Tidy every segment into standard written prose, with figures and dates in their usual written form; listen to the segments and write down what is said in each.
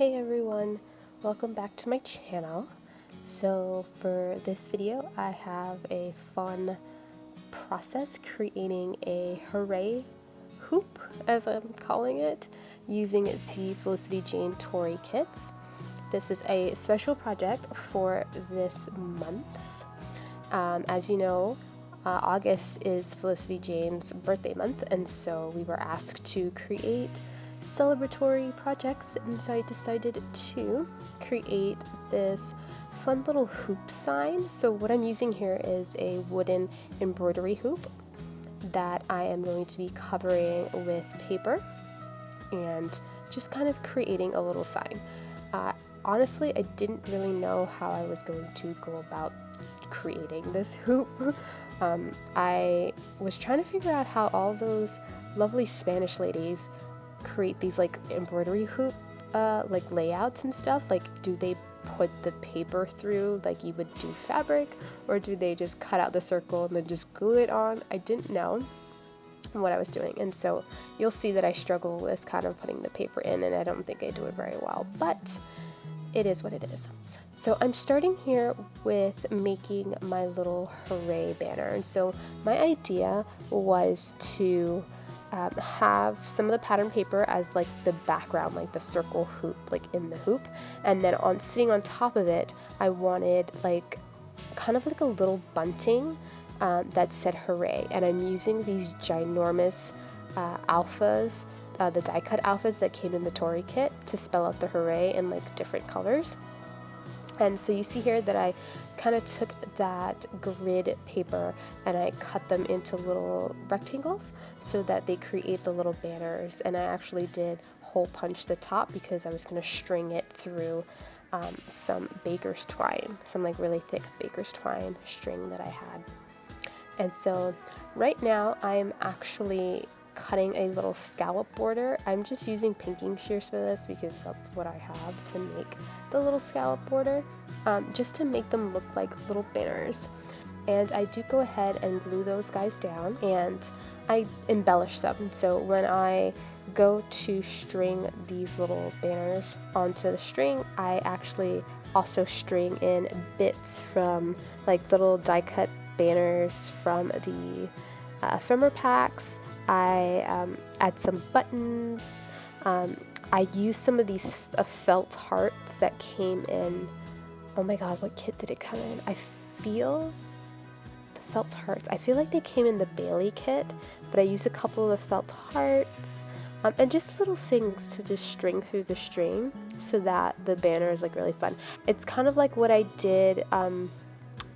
Hey everyone, welcome back to my channel. So for this video I have a fun process creating a Hooray hoop, as I'm calling it, using the Felicity Jane Tori kits. This is a special project for this month. As you know, August is Felicity Jane's birthday month, and so we were asked to create celebratory projects, and so I decided to create this fun little hoop sign. So what I'm using here is a wooden embroidery hoop that I am going to be covering with paper and just kind of creating a little sign. Honestly, I didn't really know how I was going to go about creating this hoop. I was trying to figure out how all those lovely Spanish ladies create these like embroidery hoop like layouts and stuff. Like, do they put the paper through like you would do fabric, or do they just cut out the circle and then just glue it on? I didn't know what I was doing, and so you'll see that I struggle with kind of putting the paper in, and I don't think I do it very well, but it is what it is. So I'm starting here with making my little Hooray banner, and so my idea was to have some of the pattern paper as like the background, like the circle hoop, like in the hoop, and then sitting on top of it, I wanted like kind of like a little bunting that said Hooray, and I'm using these ginormous alphas, the die cut alphas that came in the Tori kit, to spell out the Hooray in like different colors. And so you see here that I kind of took that grid paper and I cut them into little rectangles so that they create the little banners, and I actually did hole punch the top because I was going to string it through some baker's twine, some like really thick baker's twine string that I had. And so right now I am actually cutting a little scallop border. I'm just using pinking shears for this because that's what I have to make the little scallop border, just to make them look like little banners. And I do go ahead and glue those guys down, and I embellish them. So when I go to string these little banners onto the string, I actually also string in bits from like little die cut banners from the ephemera packs. I add some buttons. I use some of these felt hearts that came in. Oh my god, what kit did it come in? I feel the felt hearts. I feel like they came in the Bailey kit, but I used a couple of felt hearts and just little things to just string through the string so that the banner is like really fun. It's kind of like what I did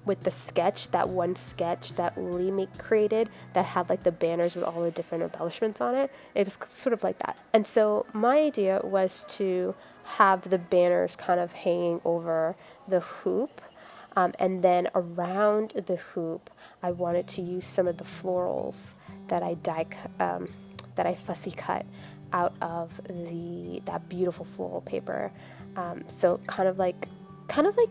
with the sketch, that one sketch that Lee created that had like the banners with all the different embellishments on it. It was sort of like that. And so my idea was to have the banners kind of hanging over the hoop, and then around the hoop I wanted to use some of the florals that I fussy cut out of that beautiful floral paper. So kind of like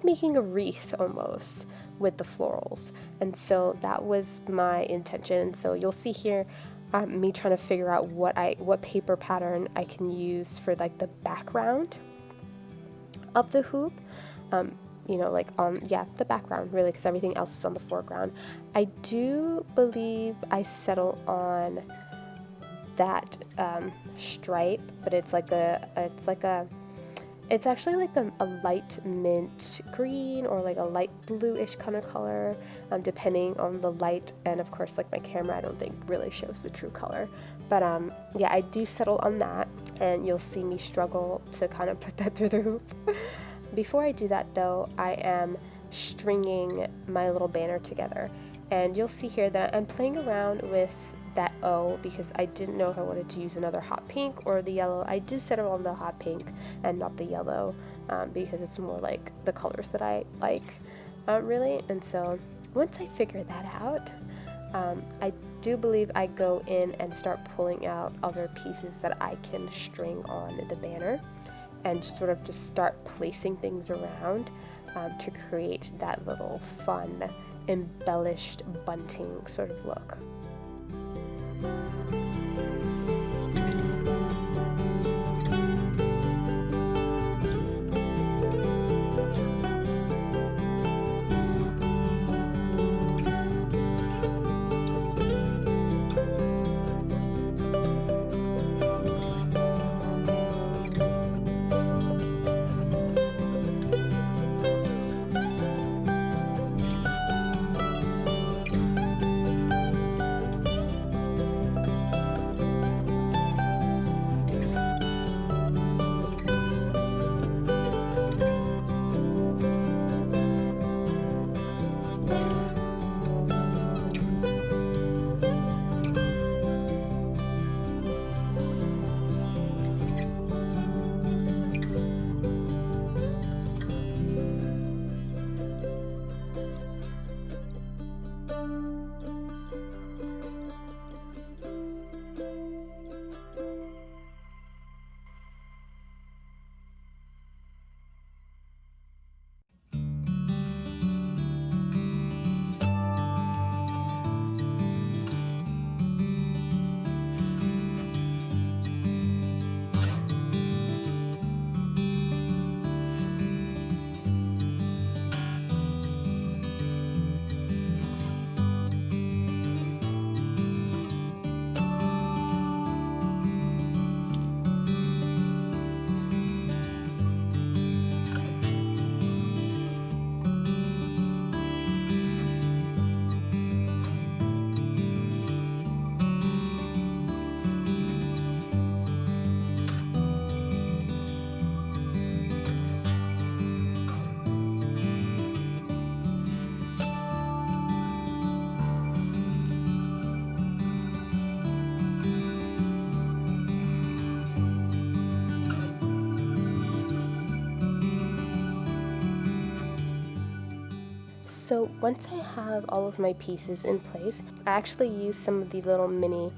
making a wreath almost with the florals. And so that was my intention. And so you'll see here me trying to figure out what paper pattern I can use for like the background of the hoop. You know, like the background really, because everything else is on the foreground. I do believe I settle on that stripe, but it's actually like a light mint green or like a light bluish kind of color, depending on the light, and of course like my camera I don't think really shows the true color, but yeah, I do settle on that, and you'll see me struggle to kind of put that through the hoop. Before I do that though, I am stringing my little banner together, and you'll see here that I'm playing around with that O because I didn't know if I wanted to use another hot pink or the yellow. I did settle on the hot pink and not the yellow because it's more like the colors that I like, really. And so once I figure that out, I do believe I go in and start pulling out other pieces that I can string on the banner and sort of just start placing things around to create that little fun embellished bunting sort of look. So once I have all of my pieces in place, I actually use some of the little mini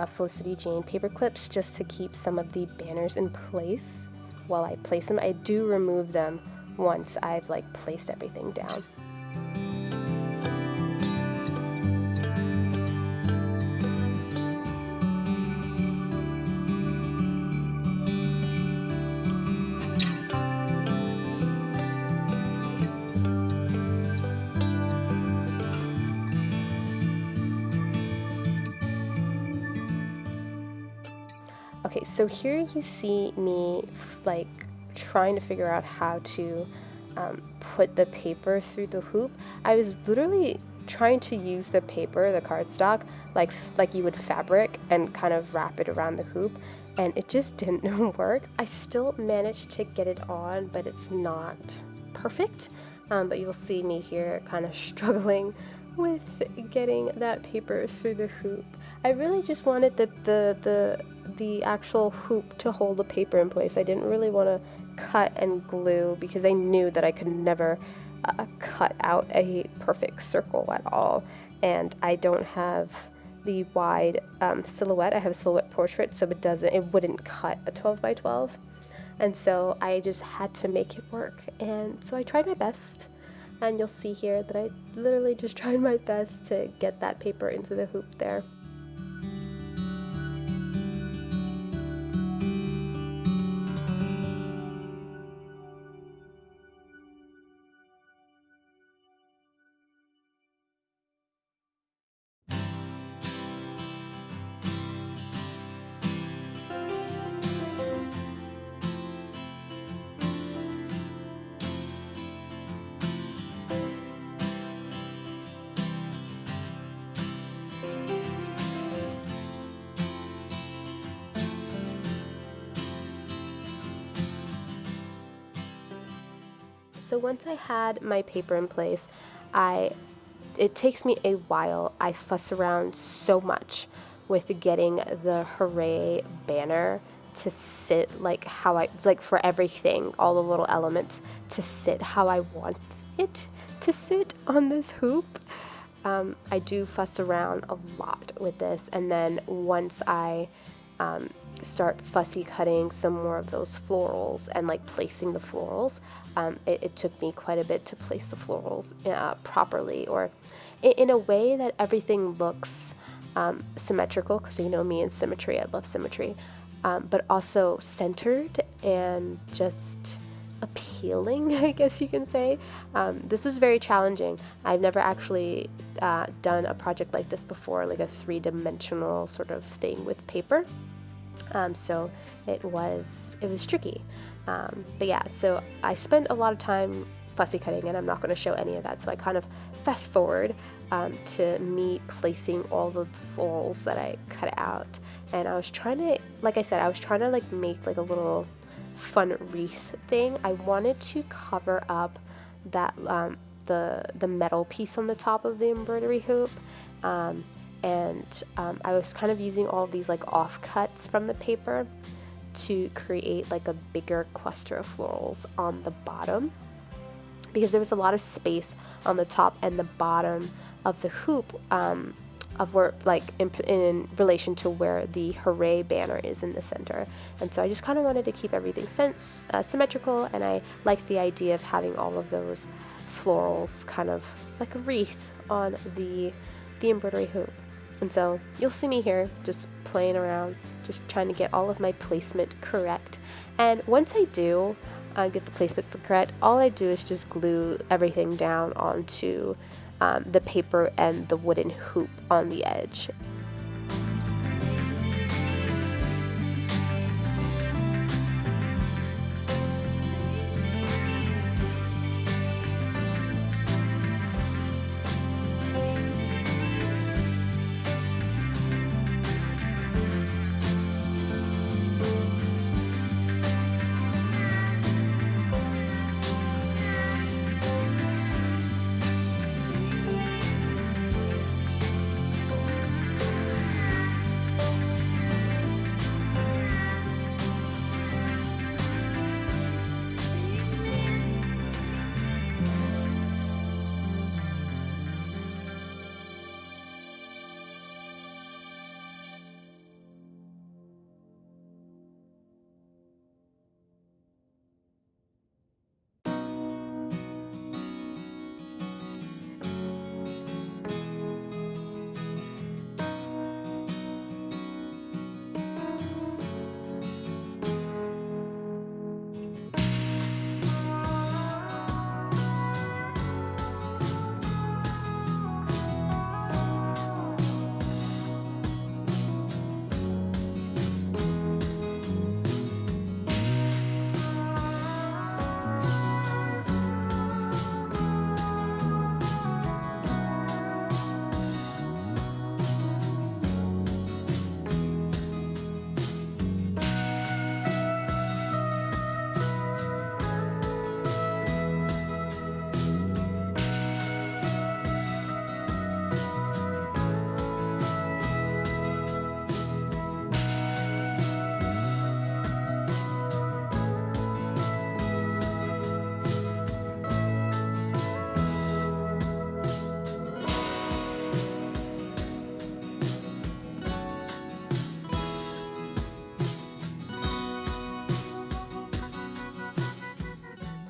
Felicity Jane paper clips just to keep some of the banners in place while I place them. I do remove them once I've like placed everything down. Okay, so here you see me like trying to figure out how to put the paper through the hoop. I was literally trying to use the paper, the cardstock, like you would fabric and kind of wrap it around the hoop, and it just didn't work. I still managed to get it on, but it's not perfect. But you'll see me here kind of struggling with getting that paper through the hoop. I really just wanted the actual hoop to hold the paper in place. I didn't really want to cut and glue because I knew that I could never cut out a perfect circle at all, and I don't have the wide silhouette. I have a silhouette portrait, so it wouldn't cut a 12 by 12, and so I just had to make it work. And so I tried my best, and you'll see here that I literally just tried my best to get that paper into the hoop there. So once I had my paper in place, it takes me a while. I fuss around so much with getting the Hooray banner to sit like for everything, all the little elements to sit how I want it to sit on this hoop. I do fuss around a lot with this, and then once I start fussy cutting some more of those florals and like placing the florals, it took me quite a bit to place the florals properly, or in a way that everything looks symmetrical, because you know me and symmetry, I love symmetry, but also centered and just appealing, I guess you can say. This was very challenging. I've never actually done a project like this before, like a three-dimensional sort of thing with paper. So it was tricky. But yeah, so I spent a lot of time fussy cutting, and I'm not going to show any of that. So I kind of fast forward to me placing all the florals that I cut out. And I was trying to, like I said, like make like a little fun wreath thing. I wanted to cover up that the metal piece on the top of the embroidery hoop. And I was kind of using all of these like offcuts from the paper to create like a bigger cluster of florals on the bottom, because there was a lot of space on the top and the bottom of the hoop of where, like in relation to where the Hooray banner is in the center. And so I just kind of wanted to keep everything symmetrical, and I liked the idea of having all of those florals kind of like a wreath on the embroidery hoop. And so you'll see me here just playing around, just trying to get all of my placement correct. And once I do get the placement correct, all I do is just glue everything down onto the paper and the wooden hoop on the edge.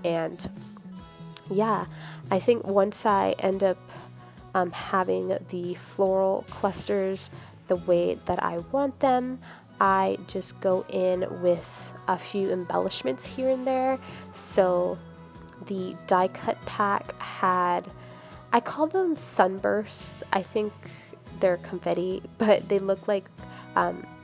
And yeah, I think once I end up having the floral clusters the way that I want them, I just go in with a few embellishments here and there. So the die cut pack had, I call them sunbursts. I think they're confetti, but they look like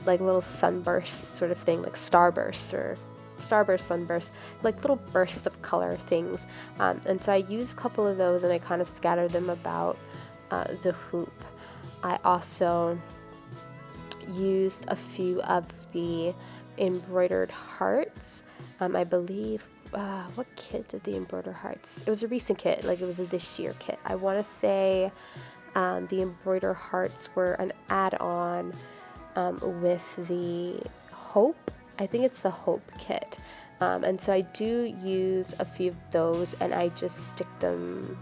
little sunbursts sort of thing, like starburst or starburst, sunburst, like little bursts of color things. And so I use a couple of those and I kind of scatter them about the hoop. I also used a few of the embroidered hearts. I believe, what kit did the embroidered hearts? It was a recent kit, like it was a this year kit. I want to say the embroidered hearts were an add-on with the Hope. I think it's the Hope kit. And so I do use a few of those and I just stick them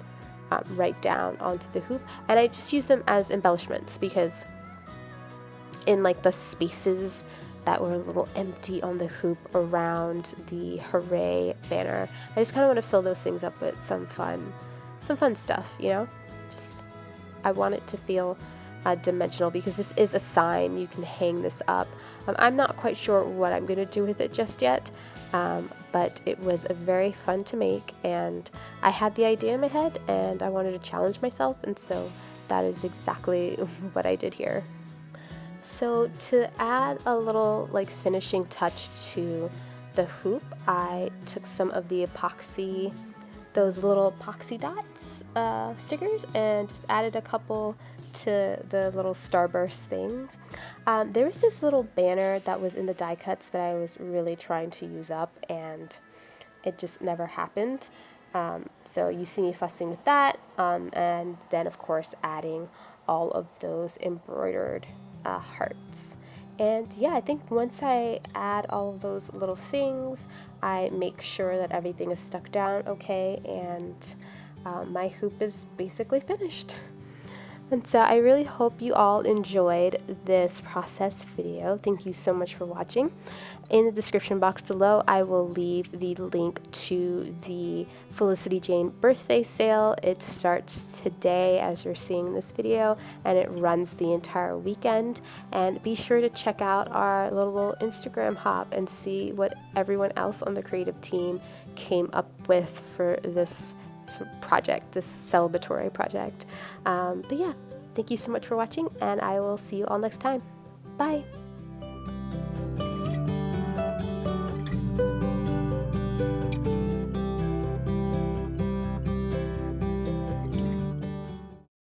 right down onto the hoop, and I just use them as embellishments because in like the spaces that were a little empty on the hoop around the Hooray banner, I just kind of want to fill those things up with some fun stuff, you know. Just I want it to feel dimensional because this is a sign. You can hang this up. I'm not quite sure what I'm going to do with it just yet, but it was very fun to make, and I had the idea in my head and I wanted to challenge myself, and so that is exactly what I did here. So to add a little like finishing touch to the hoop, I took some of the epoxy, those little epoxy dots stickers, and just added a couple to the little starburst things. There was this little banner that was in the die cuts that I was really trying to use up, and it just never happened. So you see me fussing with that, and then of course adding all of those embroidered hearts. And yeah, I think once I add all of those little things, I make sure that everything is stuck down okay, and my hoop is basically finished. And so I really hope you all enjoyed this process video. Thank you so much for watching. In the description box below, I will leave the link to the Felicity Jane birthday sale. It starts today as you're seeing this video, and it runs the entire weekend. And be sure to check out our little Instagram hop and see what everyone else on the creative team came up with for this project, this celebratory project. But yeah, thank you so much for watching, and I will see you all next time. Bye!